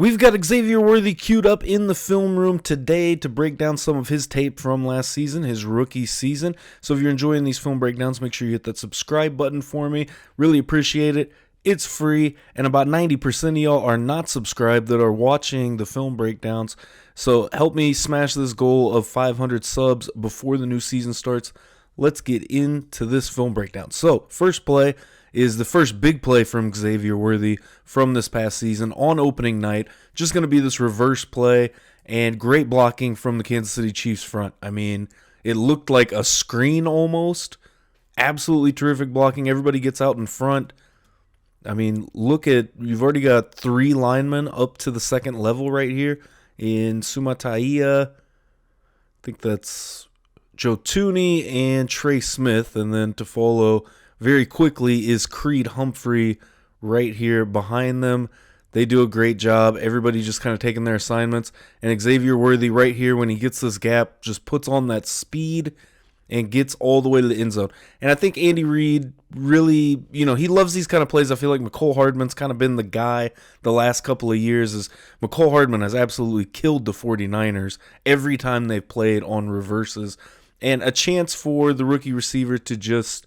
We've got Xavier Worthy queued up in the film room today to break down some of his tape from last season, his rookie season. So if you're enjoying these film breakdowns, make sure you hit that subscribe button for me. Really appreciate it. It's free, and about 90% of y'all are not subscribed that are watching the film breakdowns. So help me smash this goal of 500 subs before the new season starts. Let's get into this film breakdown. So, first play is the first big play from Xavier Worthy from this past season on opening night. Just going to be this reverse play and great blocking from the Kansas City Chiefs front. I mean, it looked like a screen almost. Absolutely terrific blocking. Everybody gets out in front. I memean, you've already got 3 linemen up to the second level right here in Sumatai'a. I think that's Joe Tooney and Trey Smith, and then to follow very quickly is Creed Humphrey right here behind them. They do a great job. Everybody just kind of taking their assignments, and Xavier Worthy right here, when he gets this gap, just puts on that speed and gets all the way to the end zone. And I think Andy Reid really, he loves these kind of plays. I feel like McCole Hardman's kind of been the guy the last couple of years. As McCole Hardman has absolutely killed the 49ers every time they've played on reverses. And a chance for the rookie receiver to just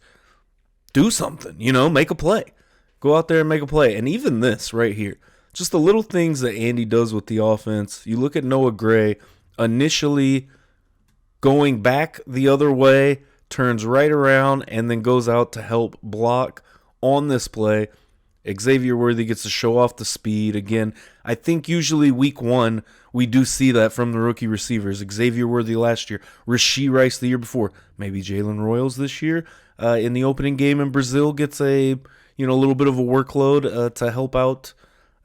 do something, make a play. Go out there and make a play. And even this right here, just the little things that Andy does with the offense. You look at Noah Gray initially going back the other way, turns right around, and then goes out to help block on this play. Xavier Worthy gets to show off the speed. Again, I think usually week 1, we do see that from the rookie receivers. Xavier Worthy last year, Rashee Rice the year before, maybe Jalen Royals this year. In the opening game in Brazil gets a little bit of a workload to help out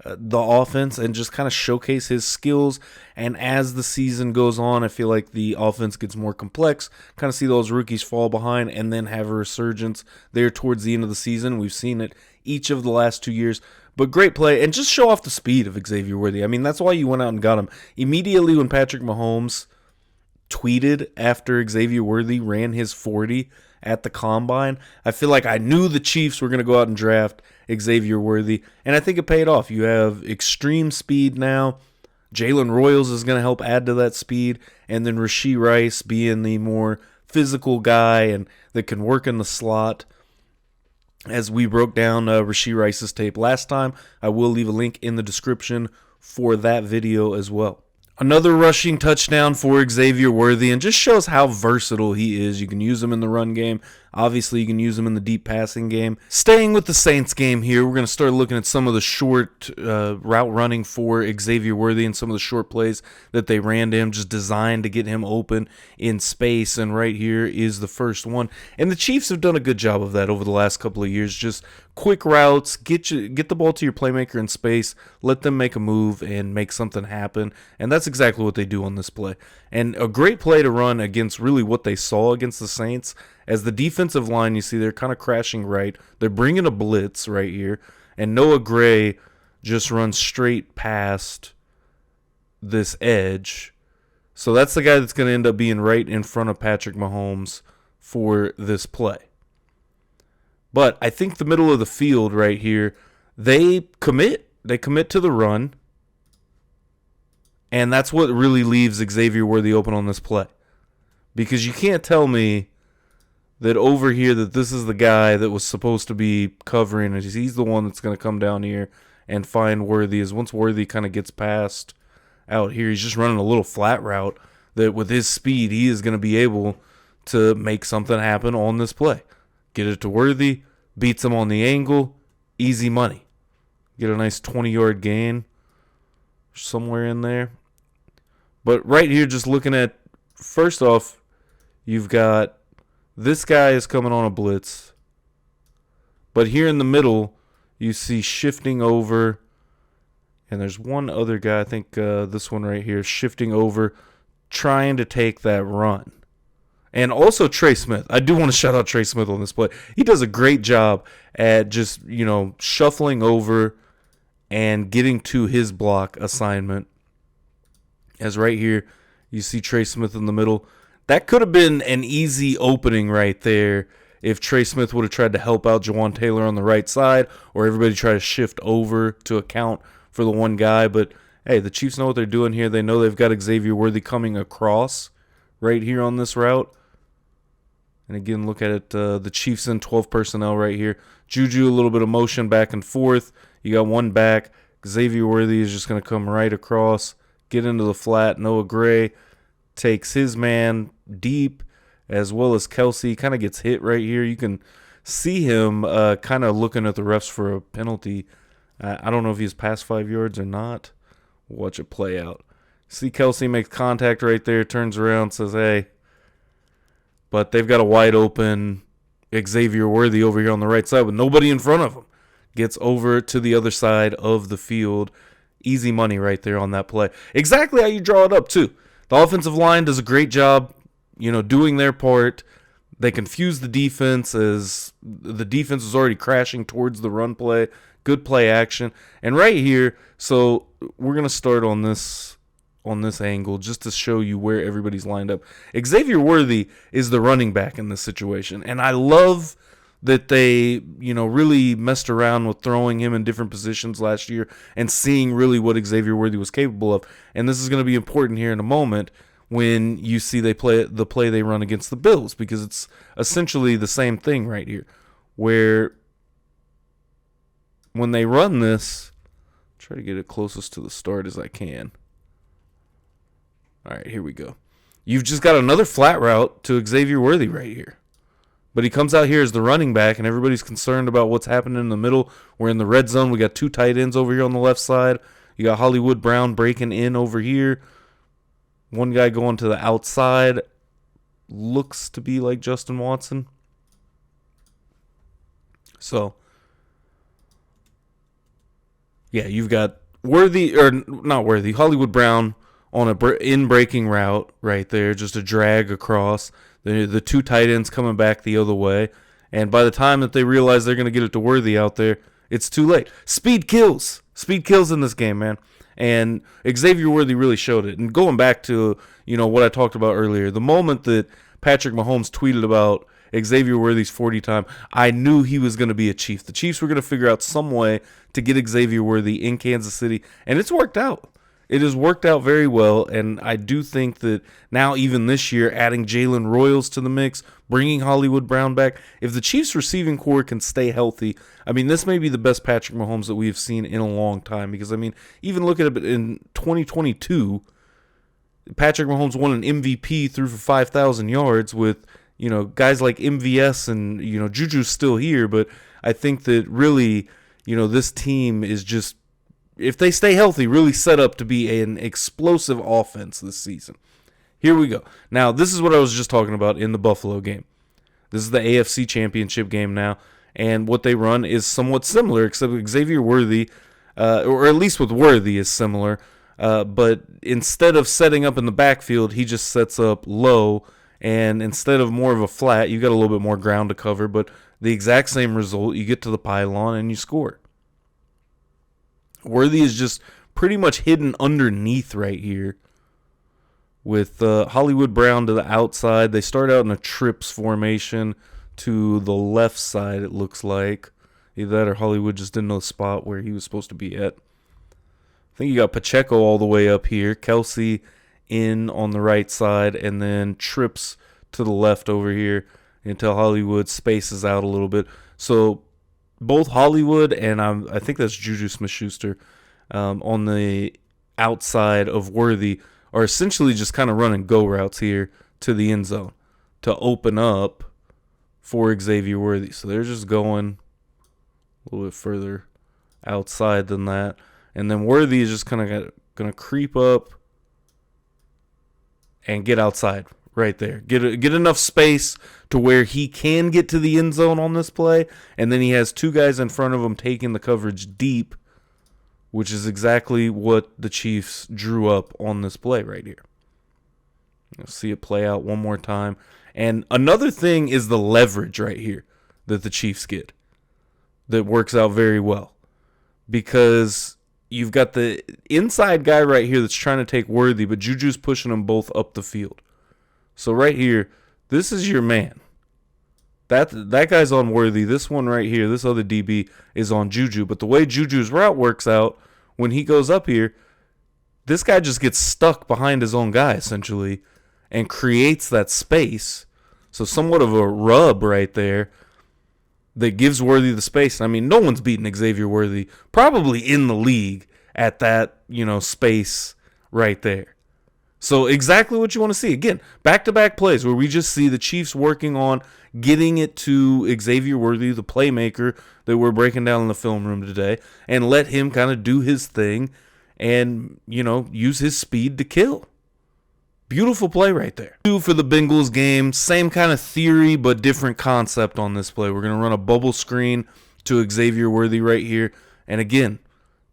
the offense and just kind of showcase his skills. And as the season goes on, I feel like the offense gets more complex. Kind of see those rookies fall behind and then have a resurgence there towards the end of the season. We've seen it each of the last 2 years. But great play, and just show off the speed of Xavier Worthy. I mean, that's why you went out and got him. Immediately when Patrick Mahomes tweeted after Xavier Worthy ran his 40 at the Combine, I feel like I knew the Chiefs were going to go out and draft Xavier Worthy, and I think it paid off. You have extreme speed now. Jalen Royals is going to help add to that speed, and then Rashee Rice being the more physical guy and that can work in the slot. As we broke down Rashee Rice's tape last time, I will leave a link in the description for that video as well. Another rushing touchdown for Xavier Worthy, and just shows how versatile he is. You can use him in the run game. Obviously, you can use him in the deep passing game. Staying with the Saints game here, we're going to start looking at some of the short route running for Xavier Worthy and some of the short plays that they ran to him, just designed to get him open in space. And right here is the first one. And the Chiefs have done a good job of that over the last couple of years. Just quick routes, get the ball to your playmaker in space, let them make a move and make something happen. And that's exactly what they do on this play. And a great play to run against really what they saw against the Saints. As the defensive line, you see they're kind of crashing right. They're bringing a blitz right here. And Noah Gray just runs straight past this edge. So that's the guy that's going to end up being right in front of Patrick Mahomes for this play. But I think the middle of the field right here, they commit. They commit to the run. And that's what really leaves Xavier Worthy open on this play. Because you can't tell me that over here that this is the guy that was supposed to be covering it. He's the one that's going to come down here and find Worthy. As once Worthy kind of gets past out here, he's just running a little flat route that with his speed, he is going to be able to make something happen on this play. Get it to Worthy, beats him on the angle, easy money. Get a nice 20-yard gain somewhere in there. But right here, just looking at, first off, you've got this guy is coming on a blitz. But here in the middle, you see shifting over. And there's one other guy, I think this one right here, shifting over, trying to take that run. And also Trey Smith. I do want to shout out Trey Smith on this play. He does a great job at just, shuffling over and getting to his block assignment. As right here, you see Trey Smith in the middle. That could have been an easy opening right there if Trey Smith would have tried to help out Jawan Taylor on the right side, or everybody try to shift over to account for the one guy. But hey, the Chiefs know what they're doing here. They know they've got Xavier Worthy coming across right here on this route. And again, look at it. The Chiefs in 12 personnel right here. Juju, a little bit of motion back and forth. You got one back. Xavier Worthy is just going to come right across, get into the flat. Noah Gray takes his man deep, as well as Kelsey. Kind of gets hit right here. You can see him kind of looking at the refs for a penalty. I don't know if he's past 5 yards or not. Watch it play out. See Kelsey makes contact right there, turns around, says, hey. But they've got a wide open Xavier Worthy over here on the right side with nobody in front of him. Gets over to the other side of the field. Easy money right there on that play. Exactly how you draw it up, too. The offensive line does a great job, doing their part. They confuse the defense as the defense is already crashing towards the run play. Good play action. And right here, so we're going to start on this angle just to show you where everybody's lined up. Xavier Worthy is the running back in this situation, and I love that they, really messed around with throwing him in different positions last year and seeing really what Xavier Worthy was capable of. And this is going to be important here in a moment when you see the play they run against the Bills, because it's essentially the same thing right here, where when they run this, try to get it closest to the start as I can. All right, here we go. You've just got another flat route to Xavier Worthy right here. But he comes out here as the running back, and everybody's concerned about what's happening in the middle. We're in the red zone. We got two tight ends over here on the left side. You got Hollywood Brown breaking in over here. One guy going to the outside. Looks to be like Justin Watson. So, yeah, you've got Hollywood Brown on a in-breaking route right there, just a drag across. The two tight ends coming back the other way. And by the time that they realize they're going to get it to Worthy out there, it's too late. Speed kills. Speed kills in this game, man. And Xavier Worthy really showed it. And going back to, what I talked about earlier, the moment that Patrick Mahomes tweeted about Xavier Worthy's 40 time, I knew he was going to be a Chief. The Chiefs were going to figure out some way to get Xavier Worthy in Kansas City, and it's worked out. It has worked out very well, and I do think that now, even this year, adding Jalen Royals to the mix, bringing Hollywood Brown back, if the Chiefs' receiving core can stay healthy, this may be the best Patrick Mahomes that we have seen in a long time. Because, even looking at it in 2022, Patrick Mahomes won an MVP, threw for 5,000 yards with, guys like MVS and, Juju's still here. But I think that really, this team is just, if they stay healthy, really set up to be an explosive offense this season. Here we go. Now, this is what I was just talking about in the Buffalo game. This is the AFC Championship game now, and what they run is somewhat similar, except Xavier Worthy, or at least with Worthy, is similar. But instead of setting up in the backfield, he just sets up low, and instead of more of a flat, you got a little bit more ground to cover, but the exact same result, you get to the pylon and you score. Worthy is just pretty much hidden underneath right here with Hollywood Brown to the outside. They start out in a trips formation to the left side, it looks like. Either that or Hollywood just didn't know the spot where he was supposed to be at. I think you got Pacheco all the way up here, Kelsey in on the right side, and then trips to the left over here until Hollywood spaces out a little bit. So both Hollywood and I think that's Juju Smith-Schuster on the outside of Worthy are essentially just kind of running go routes here to the end zone to open up for Xavier Worthy. So they're just going a little bit further outside than that. And then Worthy is just kind of going to creep up and get outside right there. Get enough space to where he can get to the end zone on this play, and then he has two guys in front of him taking the coverage deep, which is exactly what the Chiefs drew up on this play right here. You'll see it play out one more time. And another thing is the leverage right here that the Chiefs get that works out very well, because you've got the inside guy right here that's trying to take Worthy, but Juju's pushing them both up the field. So right here, this is your man. That guy's on Worthy. This one right here, this other DB, is on Juju. But the way Juju's route works out, when he goes up here, this guy just gets stuck behind his own guy, essentially, and creates that space. So somewhat of a rub right there that gives Worthy the space. I mean, no one's beaten Xavier Worthy probably in the league at that, space right there. So exactly what you want to see. Again, back-to-back plays where we just see the Chiefs working on getting it to Xavier Worthy, the playmaker that we're breaking down in the film room today, and let him kind of do his thing and, use his speed to kill. Beautiful play right there. 2 for the Bengals game. Same kind of theory, but different concept on this play. We're going to run a bubble screen to Xavier Worthy right here. And again,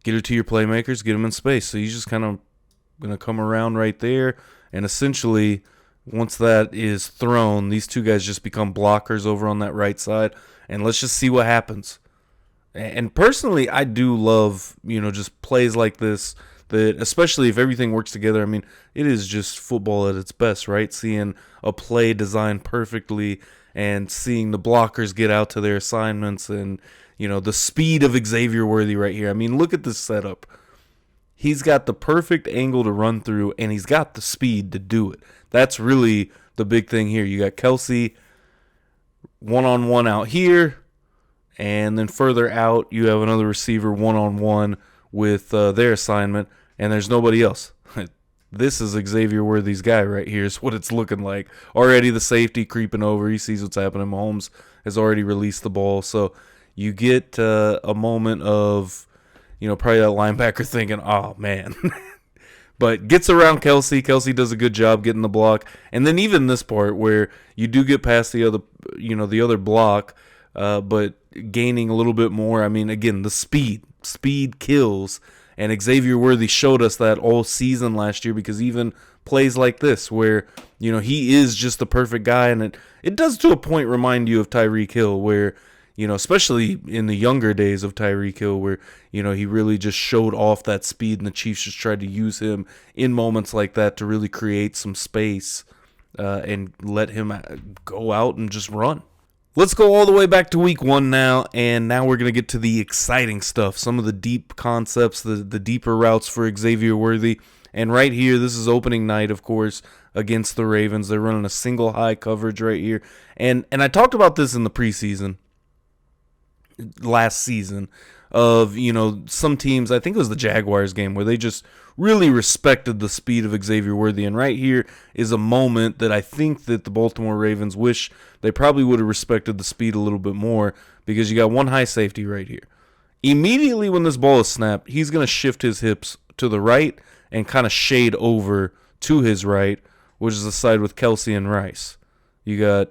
get it to your playmakers, get them in space. So he's just kind of going to come around right there. And essentially, once that is thrown, these two guys just become blockers over on that right side. And let's just see what happens. And personally, I do love, just plays like this. That especially if everything works together, I mean, it is just football at its best, right? Seeing a play designed perfectly and seeing the blockers get out to their assignments and, the speed of Xavier Worthy right here. I mean, look at this setup. He's got the perfect angle to run through, and he's got the speed to do it. That's really the big thing here. You got Kelce one-on-one out here, and then further out, you have another receiver one-on-one with their assignment, and there's nobody else. This is Xavier Worthy's guy right here is what it's looking like. Already the safety creeping over. He sees what's happening. Mahomes has already released the ball. So you get a moment of, probably that linebacker thinking, oh, man. But gets around Kelce. Kelce does a good job getting the block. And then even this part where you do get past the other block, but gaining a little bit more. I mean, again, the speed. Speed kills, and Xavier Worthy showed us that all season last year because even plays like this where, he is just the perfect guy, and it does to a point remind you of Tyreek Hill where, especially in the younger days of Tyreek Hill where, he really just showed off that speed and the Chiefs just tried to use him in moments like that to really create some space and let him go out and just run. Let's go all the way back to week 1 now, and now we're going to get to the exciting stuff, some of the deep concepts, the deeper routes for Xavier Worthy. And right here, this is opening night, of course, against the Ravens. They're running a single high coverage right here. And I talked about this in the preseason, last season, of, some teams, I think it was the Jaguars game, where they just really respected the speed of Xavier Worthy. And right here is a moment that I think that the Baltimore Ravens wish they probably would have respected the speed a little bit more, because you got one high safety right here. Immediately when this ball is snapped, he's going to shift his hips to the right and kind of shade over to his right, which is the side with Kelce and Rice. You got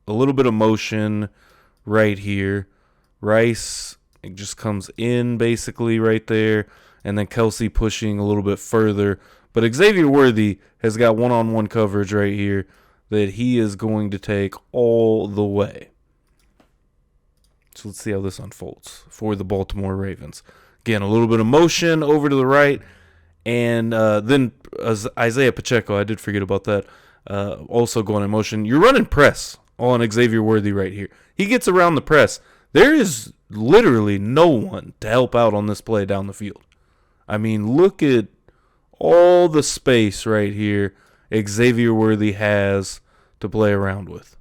a little bit of motion right here. Rice, it just comes in basically right there, and then Kelce pushing a little bit further. But Xavier Worthy has got one-on-one coverage right here that he is going to take all the way. So let's see how this unfolds for the Baltimore Ravens. Again, a little bit of motion over to the right, and then Isaiah Pacheco, I did forget about that, also going in motion. You're running press on Xavier Worthy right here. He gets around the press. There is literally no one to help out on this play down the field. I mean, look at all the space right here Xavier Worthy has to play around with.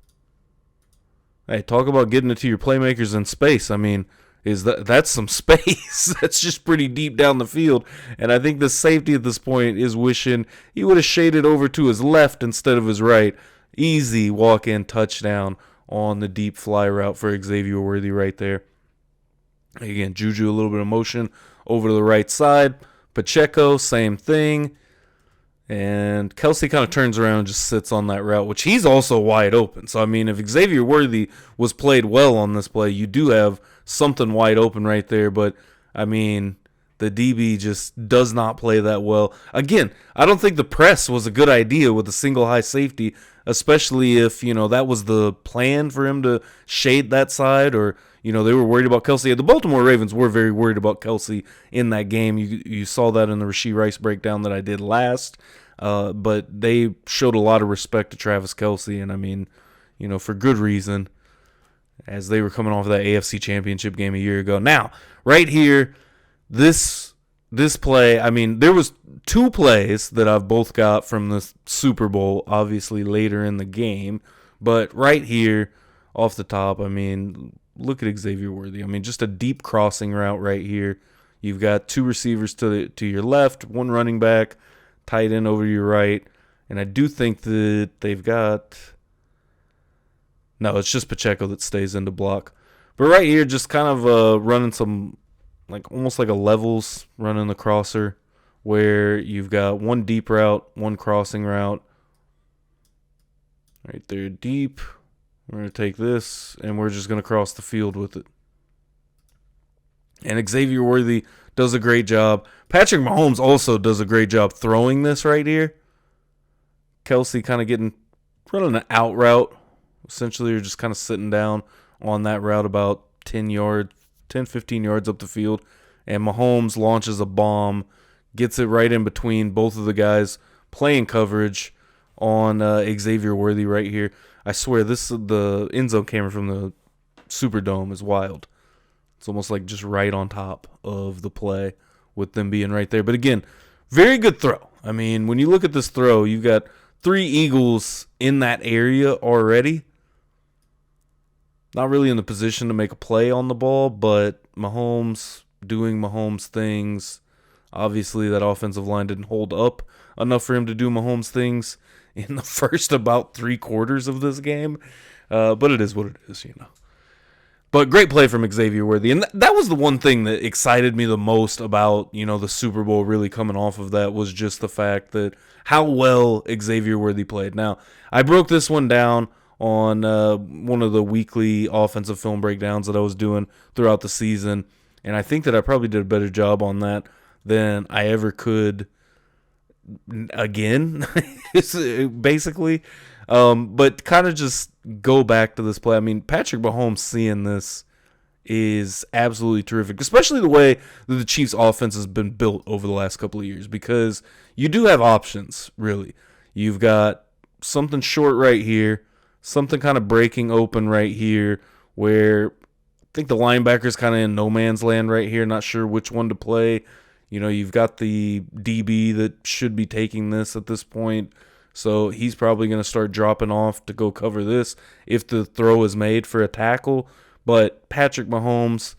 Hey, talk about getting it to your playmakers in space. I mean, that's some space. That's just pretty deep down the field. And I think the safety at this point is wishing he would have shaded over to his left instead of his right. Easy walk-in touchdown on the deep fly route for Xavier Worthy right there. Again, Juju, a little bit of motion over to the right side. Pacheco, same thing. And Kelce kind of turns around and just sits on that route, which he's also wide open. So, I mean, if Xavier Worthy was played well on this play, you do have something wide open right there. But, I mean, the DB just does not play that well. Again, I don't think the press was a good idea with a single high safety, especially if, that was the plan for him to shade that side, or, they were worried about Kelce. The Baltimore Ravens were very worried about Kelce in that game. You saw that in the Rashee Rice breakdown that I did last. But they showed a lot of respect to Travis Kelce, and I mean, for good reason, as they were coming off of that AFC Championship game a year ago. Now, right here, this this play, I mean, there was two plays that I've both got from the Super Bowl, obviously later in the game. But right here, off the top, I mean, look at Xavier Worthy. I mean, just a deep crossing route right here. You've got two receivers to your left, one running back, tight end over your right. And I do think that they've got... No, it's just Pacheco that stays in to block. But right here, just kind of running some, like almost like a levels, running the crosser, where you've got one deep route, one crossing route. Right there, deep. We're going to take this, and we're just going to cross the field with it. And Xavier Worthy does a great job. Patrick Mahomes also does a great job throwing this right here. Kelsey kind of running an out route. Essentially, you're just kind of sitting down on that route about 10, 15 yards up the field. And Mahomes launches a bomb, gets it right in between both of the guys playing coverage on Xavier Worthy right here. I swear, the end zone camera from the Superdome is wild. It's almost like just right on top of the play with them being right there. But again, very good throw. I mean, when you look at this throw, you've got 3 Eagles in that area already. Not really in the position to make a play on the ball, but Mahomes doing Mahomes things. Obviously, that offensive line didn't hold up enough for him to do Mahomes things in the first about 3 quarters of this game. But it is what it is, you know. But great play from Xavier Worthy. And that was the one thing that excited me the most about, you know, the Super Bowl really coming off of that was just the fact that how well Xavier Worthy played. Now, I broke this one down on one of the weekly offensive film breakdowns that I was doing throughout the season. And I think that I probably did a better job on that than I ever could again, basically. But kind of just go back to this play. I mean, Patrick Mahomes seeing this is absolutely terrific, especially the way that the Chiefs' offense has been built over the last couple of years, because you do have options, really. You've got something short right here, something kind of breaking open right here, where I think the linebacker's kind of in no man's land right here, not sure which one to play. You know, you've got the DB that should be taking this at this point. So he's probably going to start dropping off to go cover this if the throw is made for a tackle. But Patrick Mahomes,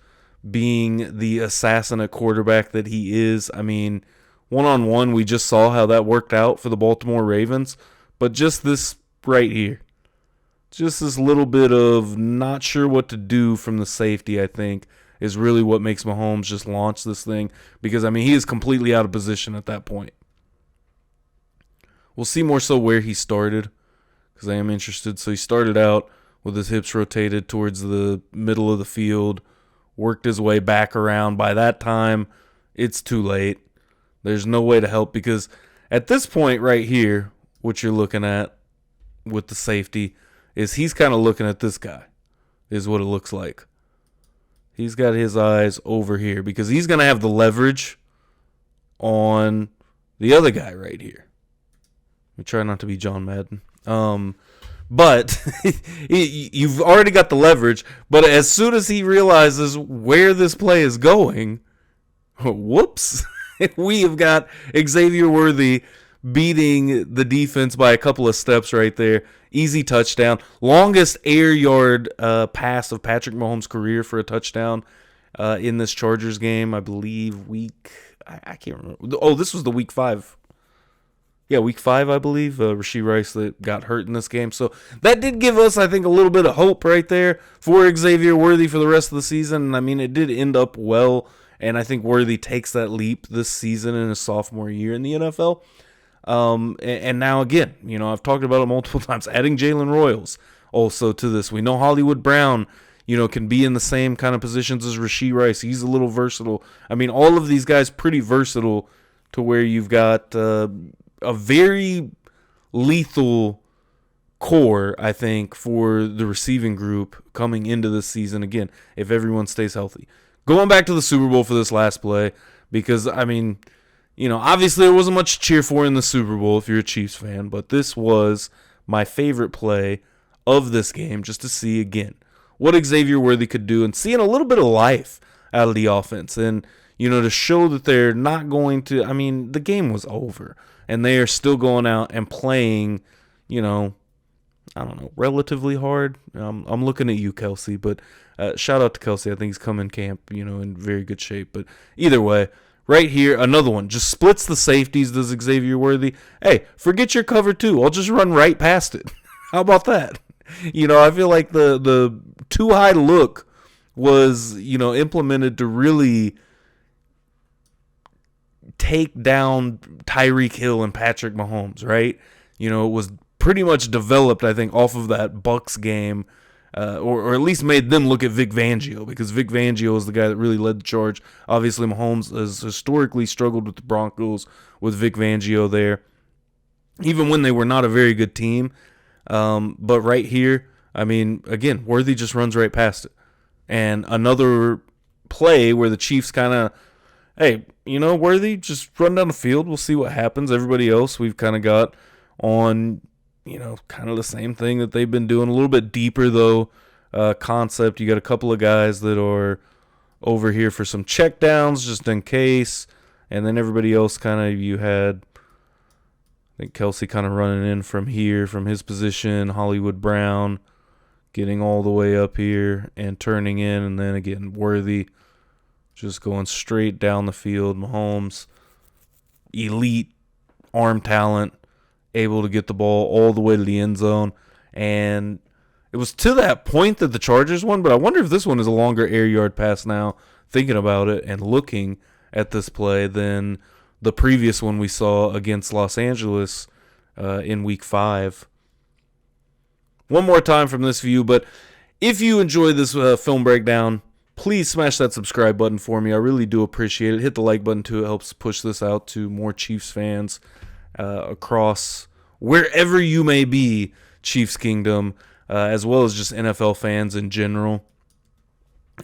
being the assassin at quarterback that he is, I mean, one-on-one, we just saw how that worked out for the Baltimore Ravens. But just this right here, just this little bit of not sure what to do from the safety, I think, is really what makes Mahomes just launch this thing. Because, I mean, he is completely out of position at that point. We'll see more so where he started, because I am interested. So he started out with his hips rotated towards the middle of the field, worked his way back around. By that time, it's too late. There's no way to help, because at this point right here, what you're looking at with the safety is he's kind of looking at this guy, is what it looks like. He's got his eyes over here because he's going to have the leverage on the other guy right here. We try not to be John Madden. But you've already got the leverage. But as soon as he realizes where this play is going, whoops, we have got Xavier Worthy beating the defense by a couple of steps right there. Easy touchdown. Longest air yard pass of Patrick Mahomes' career for a touchdown in this Chargers game. I believe I can't remember. Oh, this was the week 5. Yeah, week 5, I believe. Rashee Rice that got hurt in this game. So that did give us, I think, a little bit of hope right there for Xavier Worthy for the rest of the season. I mean, it did end up well, and I think Worthy takes that leap this season in his sophomore year in the NFL. And now, again, you know, I've talked about it multiple times, adding Jalen Royals also to this. We know Hollywood Brown, you know, can be in the same kind of positions as Rashee Rice. He's a little versatile. I mean, all of these guys pretty versatile to where you've got a very lethal core, I think, for the receiving group coming into this season, again, if everyone stays healthy. Going back to the Super Bowl for this last play, because, I mean, you know, obviously there wasn't much to cheer for in the Super Bowl if you're a Chiefs fan, but this was my favorite play of this game, just to see, again, what Xavier Worthy could do and seeing a little bit of life out of the offense. And, to show that they're not going to. I mean, the game was over, and they are still going out and playing, I don't know, relatively hard. I'm looking at you, Kelsey, but shout out to Kelsey. I think he's come in camp, in very good shape. But either way, right here, another one. Just splits the safeties, does Xavier Worthy. Hey, forget your cover two. I'll just run right past it. How about that? I feel like the too high look was, implemented to really take down Tyreek Hill and Patrick Mahomes, right? It was pretty much developed, I think, off of that Bucks game, or at least made them look at Vic Fangio, because Vic Fangio is the guy that really led the charge. Obviously, Mahomes has historically struggled with the Broncos with Vic Fangio there, even when they were not a very good team. But right here, I mean, again, Worthy just runs right past it. And another play where the Chiefs kind of, hey, Worthy, just run down the field. We'll see what happens. Everybody else we've kind of got on, kind of the same thing that they've been doing. A little bit deeper, though, concept. You got a couple of guys that are over here for some check downs just in case. And then everybody else kind of, you had, I think Kelsey kind of running in from here, from his position. Hollywood Brown getting all the way up here and turning in. And then again, Worthy just going straight down the field. Mahomes, elite arm talent, able to get the ball all the way to the end zone. And it was to that point that the Chargers won, but I wonder if this one is a longer air yard pass now, thinking about it and looking at this play, than the previous one we saw against Los Angeles in Week 5. One more time from this view, but if you enjoy this film breakdown, please smash that subscribe button for me. I really do appreciate it. Hit the like button too. It helps push this out to more Chiefs fans across wherever you may be, Chiefs Kingdom, as well as just NFL fans in general.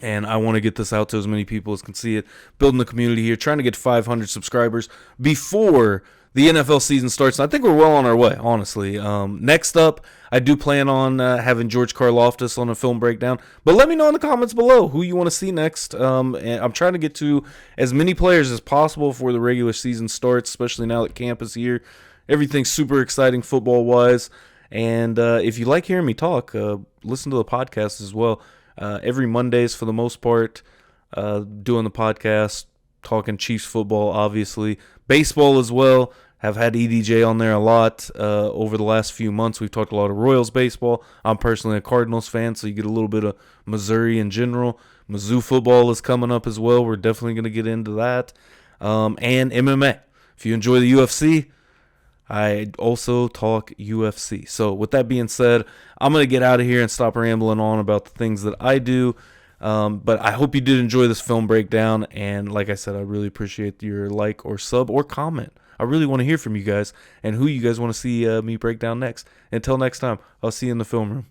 And I want to get this out to as many people as can see it. Building the community here, trying to get 500 subscribers before the NFL season starts. And I think we're well on our way, honestly. Next up, I do plan on having George Karlaftis on a film breakdown. But let me know in the comments below who you want to see next. And I'm trying to get to as many players as possible before the regular season starts, especially now that camp is here. Everything's super exciting football-wise. And if you like hearing me talk, listen to the podcast as well. Every Mondays, for the most part, doing the podcast, talking Chiefs football, obviously. Baseball as well. Have had EDJ on there a lot over the last few months. We've talked a lot of Royals baseball. I'm personally a Cardinals fan, so you get a little bit of Missouri in general. Mizzou football is coming up as well. We're definitely going to get into that. And MMA. If you enjoy the UFC, I also talk UFC. So with that being said, I'm going to get out of here and stop rambling on about the things that I do. But I hope you did enjoy this film breakdown. And like I said, I really appreciate your like or sub or comment. I really want to hear from you guys and who you guys want to see me break down next. Until next time, I'll see you in the film room.